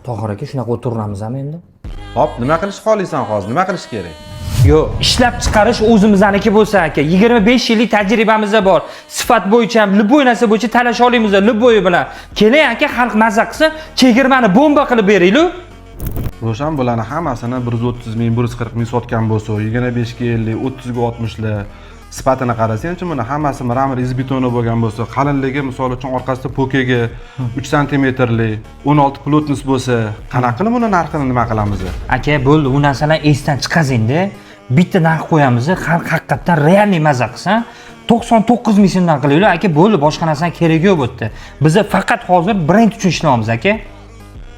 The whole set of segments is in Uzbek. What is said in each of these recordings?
Tohir aka, shunaqa o'tiramizmi endi? Hop, nima qilish xohlaysan hozir? Nima qilish kerak? Yo'q, ishlab chiqarish o'zimizniki bo'lsa aka, 25 yillik tajribamiz bor. Sifat bo'yicha ham, liboy narsa bo'yicha talasha olamiz, liboy bilan. Keling aka, xalq mazza qilsa, chegirmani bomba qilib beraylik. Ro'shan bularni hammasini 130 ming, 140 ming sotgan bo'lsa, 25 ga 50, 30 ga 60 lar sifatini qarasang-chi, buni hammasi mramor izbetoni bo'lgan bo'lsa, qalinligi misol uchun orqasida pokaga 3 sm-lik, 16 plotность bo'lsa, qanaqa qilib buni narxini nima qilamiz? Aka, bo'ldi, u narsalarni esdan chiqazingda. Bitta narx qo'yamiz, xalq haqiqatan realniy mazza qilsa, 99 ming so'mdan qilaylik aka, bo'ldi, boshqa narsaning keragi yo'q bu yerda. Biz faqat hozir brend uchun ishlayapmiz aka.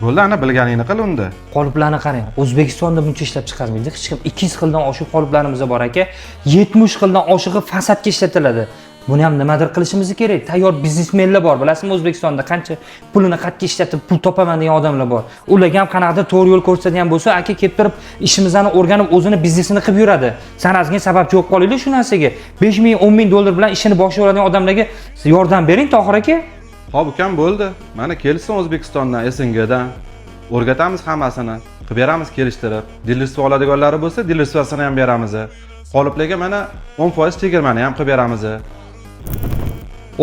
Bo'ldi, ana bilganingni qil unda. Qoliplarni qarang. O'zbekistonda buncha ishlab chiqarmaydi. Hech kim 200 xildan oshiq qoliplarimiz bor aka. 70 xildan oshig'i fasadga ishlatiladi. Buni ham nimadir qilishimiz kerak. Tayyor biznesmenlar bor, bilasizmi, O'zbekistonda qancha pulini qatga ishlatib pul topaman degan odamlar bor. Ularga ham qanaqadir to'g'ri yo'l ko'rsatgan bo'lsa, aka kelib turib ishimizni o'rganib, o'zini biznesini qilib yuradi. Sanazga sababchi bo'lib qolaylik shu narsaga. 5 ming, 10 ming dollar bilan ishini boshlayotgan odamlarga yordam bering, Tohir aka. Xo'p, ukam bo'ldi. Mana kelsin O'zbekistondan, SNGdan. O'rgatamiz hammasini. Qilib beramiz kelishtirib. Dilersiz oladiganlari bo'lsa, dilersizini ham beramiz. Qoliplarga mana 10% chegirmani ham qilib beramiz.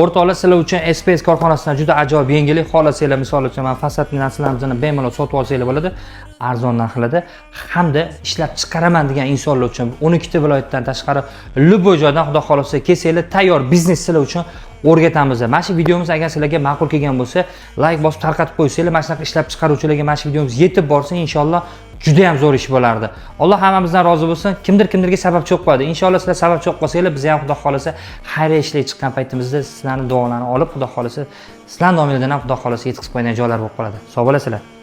O'rtoqlar, sizlar uchun SPS korxonasidan juda ajoyib yengillik xohlasanglar, misol uchun mana fasadli narsalarimizni bemalol sotib olsanglar bo'ladi, arzon narxlarda, hamda ishlab chiqaraman degan insonlar uchun 12 ta viloyatdan tashqari liboy joydan xudo xolasa kelsanglar, tayyor biznes sizlar uchun o'rgatamiz. Mana shu videomiz agar sizlarga ma'qul kelgan bo'lsa, like bosib tarqatib qo'ysanglar, mana shunaqa ishlab chiqaruvchilarga mana shu videomiz yetib borsa, inshaalloh juda ham zo'r ish bo'lardi. Alloh hammamizdan rozi bo'lsin. Kimdirga sababchi bo'lib qo'yadi. Inshaalloh sizlar sababchi bo'lib qolsanglar, biz ham xudo xolasa xayriya ishlarga chiqqan paytimizda sizlarning duolarini olib, xudo xolasa sizlarning nomingizdan ham xudo xolasa yetkazib qo'yadigan joylar bo'lib qoladi. Sog' bo'lasizlar.